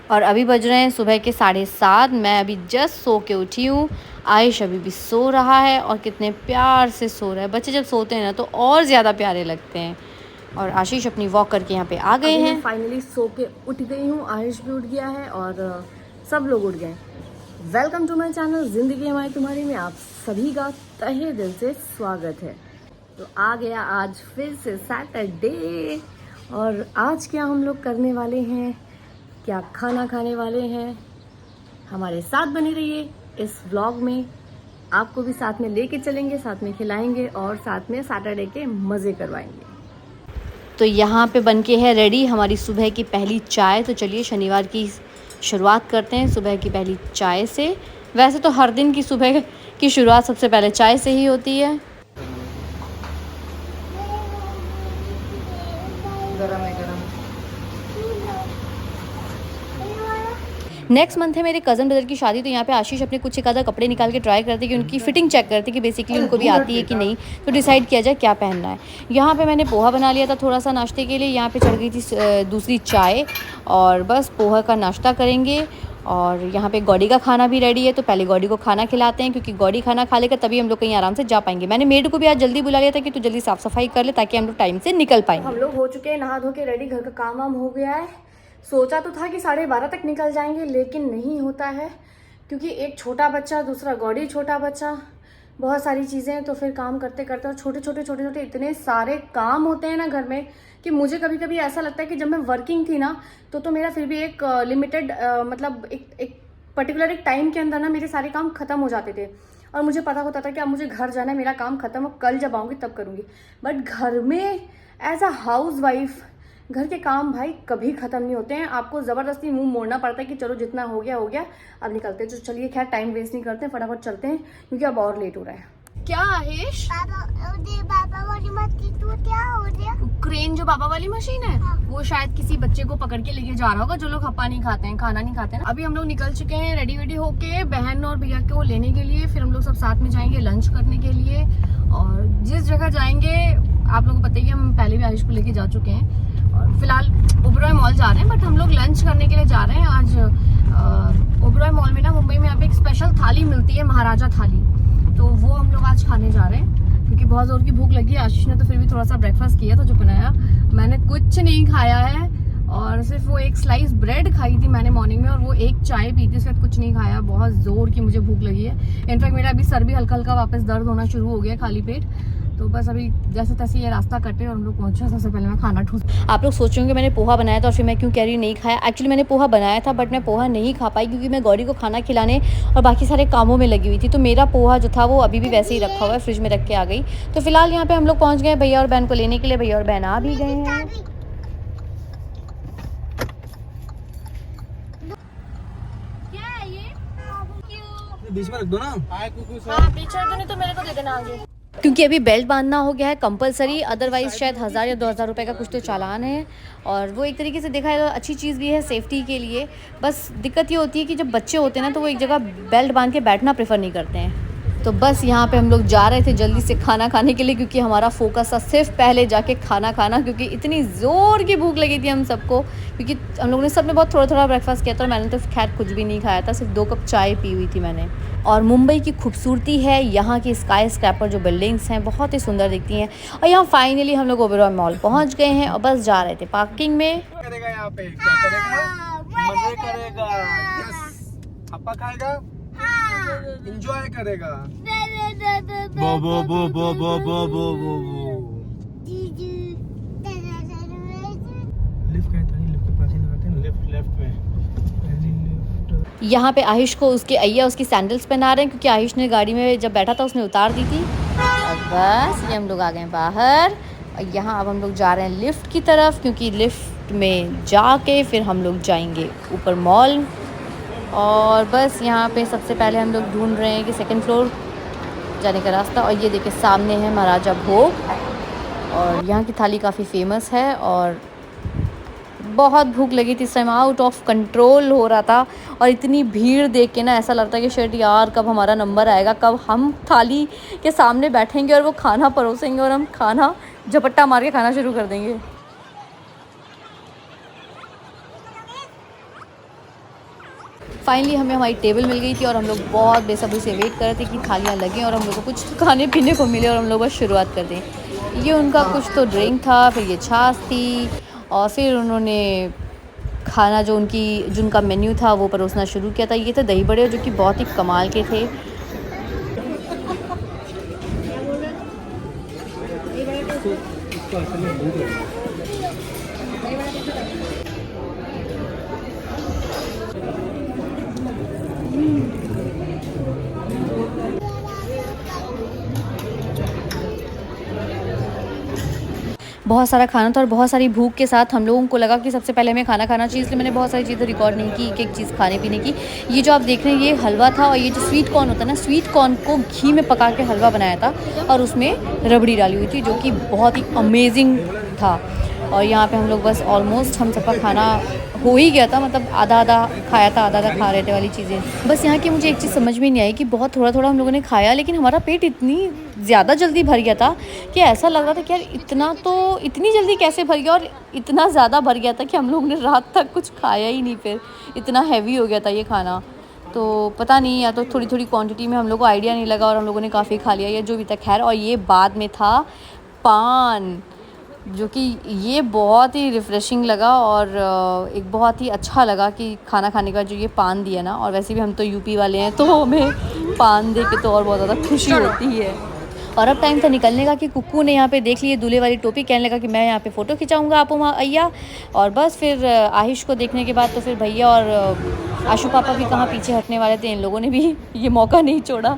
और अभी बज रहे हैं सुबह के 7:30। मैं अभी जस्ट सो के उठी हूँ। आयुष अभी भी सो रहा है और कितने प्यार से सो रहा है। बच्चे जब सोते हैं ना तो और ज़्यादा प्यारे लगते हैं। और आशीष अपनी वॉक करके यहाँ पे आ गए हैं। फाइनली सो के उठ गई हूँ, आयुष भी उठ गया है और सब लोग उठ गए। वेलकम टू माय चैनल ज़िंदगी हमारी तुम्हारी में आप सभी का तहे दिल से स्वागत है। तो आ गया आज फिर से सैटरडे और आज क्या हम लोग करने वाले हैं, क्या खाना खाने वाले हैं, हमारे साथ बने रहिए इस व्लॉग में। आपको भी साथ में लेके चलेंगे, साथ में खिलाएंगे और साथ में सैटरडे के मज़े करवाएंगे। तो यहाँ पे बन के है रेडी हमारी सुबह की पहली चाय। तो चलिए शनिवार की शुरुआत करते हैं सुबह की पहली चाय से। वैसे तो हर दिन की सुबह की शुरुआत सबसे पहले चाय से ही होती है। गरम है गरम। नेक्स्ट मंथ है मेरे कज़न ब्रदर की शादी। तो यहाँ पे आशीष अपने कुछ एक आधा कपड़े निकाल के ट्राई करते कि उनकी फिटिंग चेक करते कि बेसिकली उनको भी आती है कि नहीं, तो डिसाइड किया जाए क्या पहनना है। यहाँ पे मैंने पोहा बना लिया था थोड़ा सा नाश्ते के लिए। यहाँ पे चढ़ गई थी दूसरी चाय और बस पोहा का नाश्ता करेंगे। और यहाँ पे गौड़ी का खाना भी रेडी है, तो पहले गौड़ी को खाना खिलाते हैं क्योंकि गौड़ी खाना खा लेकर तभी हम लोग कहीं आराम से जा पाएंगे। मैंने मेड को भी आज जल्दी बुला लिया था कि तू जल्दी साफ़ सफाई कर ले ताकि हम लोग टाइम से निकल पाएंगे। हम लोग हो चुके हैं नहा धो के रेडी, घर का काम वाम हो गया है। सोचा तो था कि 12:30 तक निकल जाएंगे, लेकिन नहीं होता है क्योंकि एक छोटा बच्चा, दूसरा गौड़ी छोटा बच्चा, बहुत सारी चीज़ें। तो फिर काम करते करते और छोटे छोटे इतने सारे काम होते हैं ना घर में कि मुझे कभी कभी ऐसा लगता है कि जब मैं वर्किंग थी ना तो मेरा फिर भी एक लिमिटेड मतलब एक पर्टिकुलर एक टाइम के अंदर ना मेरे सारे काम खत्म हो जाते थे और मुझे पता होता था कि अब मुझे घर जाना है, मेरा काम खत्म हो, कल जब आऊँगी तब करूँगी। बट घर में एज अ हाउस वाइफ घर के काम भाई कभी खत्म नहीं होते हैं। आपको ज़बरदस्ती मुंह मोड़ना पड़ता है कि चलो जितना हो गया अब निकलते हैं। तो चलिए खैर टाइम वेस्ट नहीं करते हैं, फटाफट चलते हैं क्योंकि अब और लेट हो रहा है। क्या आहिश? बाबा वाली मशीन तो क्या हो गया? क्रेन जो बाबा वाली मशीन है, हाँ। वो शायद किसी बच्चे को पकड़ के लेके जा रहा होगा जो लोग हप्पा नहीं खाते हैं, खाना नहीं खाते हैं। अभी हम लोग निकल चुके हैं रेडी वेडी होके बहन और भैया को लेने के लिए। फिर हम लोग सब साथ में जाएंगे लंच करने के लिए। और जिस जगह जाएंगे आप लोगों को पता ही, हम पहले भी आयुष को लेके जा चुके हैं। और फिलहाल ओबरॉय मॉल जा रहे हैं, बट हम लोग लंच करने के लिए जा रहे हैं आज। ओबरॉय मॉल में ना मुंबई में यहाँ पे एक स्पेशल थाली मिलती है, महाराजा थाली, तो वो हम लोग आज खाने जा रहे हैं क्योंकि बहुत जोर की भूख लगी है। आशीष ने तो फिर भी थोड़ा सा ब्रेकफास्ट किया था जो बनाया, मैंने कुछ नहीं खाया है और सिर्फ वो एक स्लाइस ब्रेड खाई थी मैंने मॉर्निंग में और वो एक चाय पी थी, उसके बाद कुछ नहीं खाया। बहुत जोर की मुझे भूख लगी है। इनफैक्ट मेरा अभी सर भी हल्का हल्का वापस दर्द होना शुरू हो गया खाली पेट। तो बस अभी जैसे तैसे ये रास्ता कटे और हम लोग पहुंचे। सबसे पहले मैं खाना ठूस। आप लोग सोच रहे होंगे मैंने पोहा बनाया था और फिर मैं क्यों कह रही नहीं खाया। एक्चुअली मैंने पोहा बनाया था बट मैं पोहा नहीं खा पाई क्योंकि मैं गौरी को खाना खिलाने और बाकी सारे कामों में लगी हुई थी। तो मेरा पोहा जो था वो अभी भी वैसे ही रखा हुआ है, फ्रिज में रख के आ गई। तो फिलहाल यहाँ पे हम लोग पहुँच गए भैया और बहन को लेने के लिए। भैया और बहन आ भी गए हैं। बीच में रख दो ना। हाँ, पीछे तो नहीं तो मेरे को दे देना आगे। क्योंकि अभी बेल्ट बांधना हो गया है कंपलसरी, अदरवाइज़ शायद 1000 या 2000 रुपये का कुछ तो चालान है। और वो एक तरीके से देखा है तो अच्छी चीज़ भी है सेफ्टी के लिए। बस दिक्कत ये होती है कि जब बच्चे होते हैं ना तो वो एक जगह बेल्ट बांध के बैठना प्रेफर नहीं करते हैं। तो बस यहाँ पे हम लोग जा रहे थे जल्दी से खाना खाने के लिए क्योंकि हमारा फोकस था सिर्फ पहले जाके खाना खाना, क्योंकि इतनी ज़ोर की भूख लगी थी हम सबको। क्योंकि हम लोगों ने सब ने बहुत थोड़ा थोड़ा ब्रेकफास्ट किया था और मैंने तो खैर कुछ भी नहीं खाया था, सिर्फ 2 कप चाय पी हुई थी मैंने। और मुंबई की खूबसूरती है, यहाँ की स्काई स्क्रैपर जो बिल्डिंग्स हैं बहुत ही सुंदर दिखती हैं। और यहाँ फाइनली हम लोग ओबेरॉय मॉल पहुँच गए हैं और बस जा रहे थे पार्किंग में। करेगा यहाँ पे क्या करेगा? मजे करेगा। यस। हप्पा खाएगा, एंजॉय करेगा। बो बो बो बो बो बो बो बो बो। लिफ्ट कहता नहीं, लिफ्ट के पास ही लगाते हैं। लिफ्ट लेफ्ट में पहली लिफ्ट। यहाँ पे आयुष को उसके अय्या उसकी सैंडल्स पहना रहे हैं क्योंकि आयुष ने गाड़ी में जब बैठा था उसने उतार दी थी। और बस ये हम लोग आ गए बाहर और यहाँ अब हम लोग जा रहे हैं लिफ्ट की तरफ क्योंकि लिफ्ट में जाके फिर हम लोग जाएंगे ऊपर मॉल। और बस यहाँ पे सबसे पहले हम लोग ढूंढ रहे हैं कि 2nd फ्लोर जाने का रास्ता। और ये देखिए सामने है महाराजा भोग और यहाँ की थाली काफ़ी फेमस है। और बहुत भूख लगी थी इस टाइम, आउट ऑफ कंट्रोल हो रहा था। और इतनी भीड़ देख के ना ऐसा लगता है कि शायद यार कब हमारा नंबर आएगा, कब हम थाली के सामने बैठेंगे और वो खाना परोसेंगे और हम खाना झपट्टा मार के खाना शुरू कर देंगे। फाइनली हमें हमारी टेबल मिल गई थी और हम लोग बहुत बेसब्री से वेट कर रहे थे कि थालियाँ लगें और हम लोग को कुछ खाने पीने को मिले और हम लोग बस शुरुआत कर दें। ये उनका कुछ तो ड्रिंक था, फिर ये छाछ थी और फिर उन्होंने खाना जो उनका मेन्यू था वो परोसना शुरू किया था। ये थे दही बड़े जो कि बहुत ही कमाल के थे। बहुत सारा खाना था और बहुत सारी भूख के साथ हम लोगों को लगा कि सबसे पहले हमें खाना खाना चाहिए, इसलिए मैंने बहुत सारी चीज़ें रिकॉर्ड नहीं की, एक एक चीज़ खाने पीने की। ये जो आप देख रहे हैं ये हलवा था और ये जो स्वीट कॉर्न होता है ना, स्वीट कॉर्न को घी में पका के हलवा बनाया था और उसमें रबड़ी डाली हुई थी जो कि बहुत ही अमेजिंग था। और यहाँ पे हम लोग बस ऑलमोस्ट हम सबका खाना हो ही गया था, मतलब आधा आधा खाया था, आधा आधा खा रहे थे वाली चीज़ें। बस यहाँ की मुझे एक चीज़ समझ में नहीं आई कि बहुत थोड़ा थोड़ा हम लोगों ने खाया, लेकिन हमारा पेट इतनी ज़्यादा जल्दी भर गया था कि ऐसा लग रहा था कि यार इतनी जल्दी कैसे भर गया, और इतना ज़्यादा भर गया था कि हम लोगों ने रात तक कुछ खाया ही नहीं, फिर इतना हैवी हो गया था ये खाना। तो पता नहीं, या तो थोड़ी थोड़ी क्वांटिटी में हम लोग को आइडिया नहीं लगा और हम लोगों ने काफ़ी खा लिया, या जो भी था। खैर, और ये बाद में था पान, जो कि ये बहुत ही रिफ़्रेशिंग लगा और एक बहुत ही अच्छा लगा कि खाना खाने के बाद जो ये पान दिया ना, और वैसे भी हम तो यूपी वाले हैं तो हमें पान दे के तो और बहुत ज़्यादा खुशी होती है। और अब टाइम था निकलने का कि कुक्कू ने यहाँ पे देख लिए दूल्हे वाली टोपी, कहने लगा कि मैं यहाँ पे फ़ोटो खिंचाऊँगा आप अय्या। और बस फिर आहिश को देखने के बाद तो फिर भैया और आशू पापा भी कहाँ पीछे हटने वाले थे, इन लोगों ने भी ये मौका नहीं छोड़ा।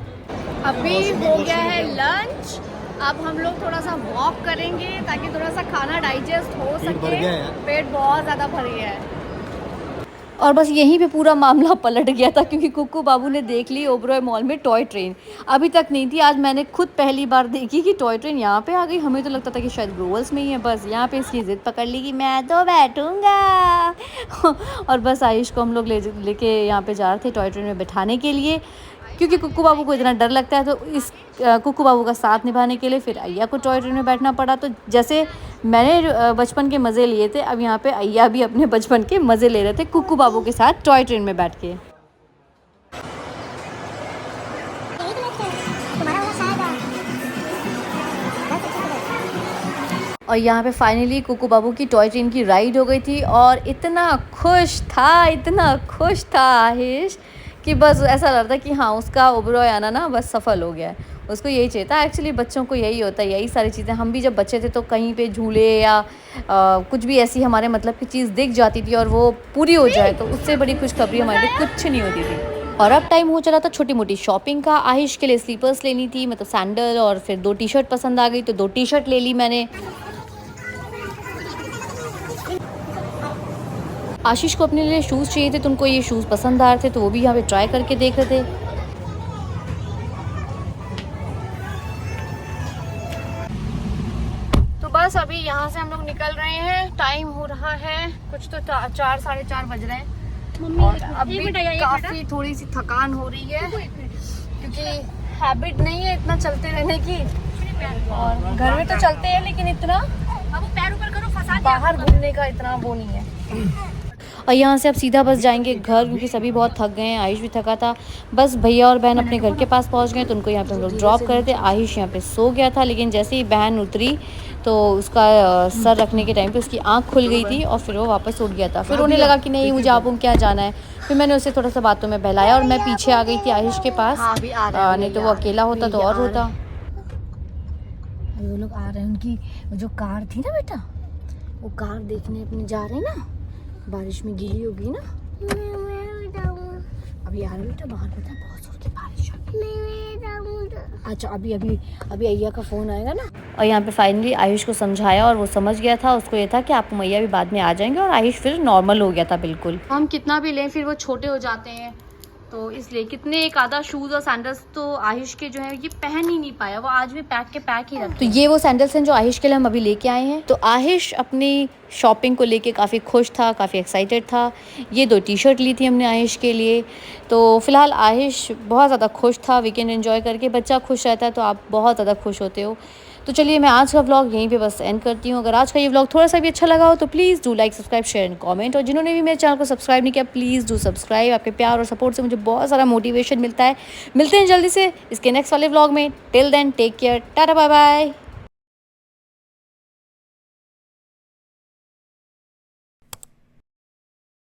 अभी हो गया है लंच, अब हम लोग थोड़ा सा वॉक करेंगे ताकि थोड़ा सा खाना डाइजेस्ट हो सके। पेट बहुत ज़्यादा भर गया है। और बस यहीं पे पूरा मामला पलट गया था क्योंकि कुक्कू बाबू ने देख ली ओबरॉय मॉल में टॉय ट्रेन, अभी तक नहीं थी। आज मैंने खुद पहली बार देखी कि टॉय ट्रेन यहाँ पे आ गई। हमें तो लगता था कि शायद ग्रोवर्स में ही है, बस यहाँ पे इसकी ज़िद पकड़ ली कि मैं तो बैठूँगा। और बस आयुष को हम लोग लेके यहाँ पे जा रहे थे टॉय ट्रेन में बैठाने के लिए, क्योंकि कुक्कू बाबू को इतना डर लगता है। तो इस कुक्कू बाबू का साथ निभाने के लिए फिर अय्या को टॉय ट्रेन में बैठना पड़ा। तो जैसे मैंने बचपन के मज़े लिए थे, अब यहाँ पे अय्या भी अपने बचपन के मज़े ले रहे थे कुक्कू बाबू के साथ टॉय ट्रेन में बैठ के। और यहाँ पे फाइनली कुक्कू बाबू की टॉय ट्रेन की राइड हो गई थी और इतना खुश था आहिश कि बस ऐसा लग रहा था कि हाँ, उसका ओबरॉय आना ना बस सफल हो गया है। उसको यही चाहिए था। एक्चुअली बच्चों को यही होता है, यही सारी चीज़ें। हम भी जब बच्चे थे तो कहीं पे झूले या कुछ भी ऐसी हमारे मतलब की चीज़ दिख जाती थी और वो पूरी हो जाए तो उससे बड़ी खुशखबरी हमारे लिए कुछ नहीं होती थी। और अब टाइम हो चला था छोटी मोटी शॉपिंग का। आहिश के लिए स्लीपर्स लेनी थी, मतलब सैंडल, और फिर 2 टी-शर्ट पसंद आ गई तो 2 टी-शर्ट ले ली मैंने। आशीष को अपने लिए शूज़ चाहिए थे तो उनको ये शूज़ पसंद आ रहे थे तो वो भी यहाँ पे ट्राई करके देख रहे थे। तो बस अभी यहाँ से हम लोग निकल रहे हैं। टाइम हो रहा है कुछ तो 4 साढ़े 4 बज रहे हैं और अभी काफ़ी थोड़ी सी थकान हो रही है क्योंकि हैबिट नहीं है इतना चलते रहने की। और घर में तो चलते हैं लेकिन इतना पैर ऊपर करो, फंसा बाहर घूमने का इतना वो नहीं है। और यहाँ से अब सीधा बस जाएंगे घर, क्योंकि सभी बहुत थक गए हैं। आयुष भी थका था। बस भैया और बहन अपने घर के पास पहुँच गए तो उनको यहाँ पे हम लोग ड्रॉप कर रहे थे। आयुष यहाँ पे सो गया था, लेकिन जैसे ही बहन उतरी तो उसका सर रखने के टाइम पे उसकी आँख खुल गई थी और फिर वो वापस उठ गया था। फिर उन्हें लगा कि नहीं, मुझे आपको क्या जाना है। फिर मैंने उसे थोड़ा सा बातों में बहलाया और मैं पीछे आ गई थी आयुष के पास। नहीं तो वो अकेला होता तो और होता। वो लोग आ रहे हैं, उनकी जो कार थी ना बेटा, वो कार देखने अपने जा रहे हैं ना। बारिश में गीली होगी ना। अभी आ रहे बेटा बाहर, पता है बहुत जोर की बारिश है। अच्छा अभी अय्या का फ़ोन आएगा ना। और यहाँ पे फाइनली आयुष को समझाया और वो समझ गया था। उसको ये था कि आप मैया भी बाद में आ जाएंगे और आयुष फिर नॉर्मल हो गया था बिल्कुल। हम कितना भी लें फिर वो छोटे हो जाते हैं, तो इसलिए कितने एक आधा शूज़ और सैंडल्स तो आयुष के जो है ये पहन ही नहीं पाया। वो आज भी पैक ही रखते। तो ये वो सैंडल्स हैं जो आयुष के लिए हम अभी लेके आए हैं। तो आयुष अपनी शॉपिंग को लेके काफ़ी खुश था, काफ़ी एक्साइटेड था। ये 2 टी-शर्ट ली थी हमने आयुष के लिए। तो फिलहाल आयुष बहुत ज़्यादा खुश था वीकेंड एंजॉय करके। बच्चा खुश रहता है तो आप बहुत ज़्यादा खुश होते हो। तो चलिए मैं आज का व्लॉग यहीं पे बस एंड करती हूँ। अगर आज का ये व्लॉग थोड़ा सा भी अच्छा लगा हो तो please do like, subscribe, share and comment. और जिन्होंने भी मेरे चैनल को सब्सक्राइब नहीं किया प्लीज़ डू सब्सक्राइब। आपके प्यार और सपोर्ट से मुझे बहुत सारा मोटिवेशन मिलता है। मिलते हैं जल्दी से इसके नेक्स्ट वाले व्लॉग में। Till then take care, tata bye bye.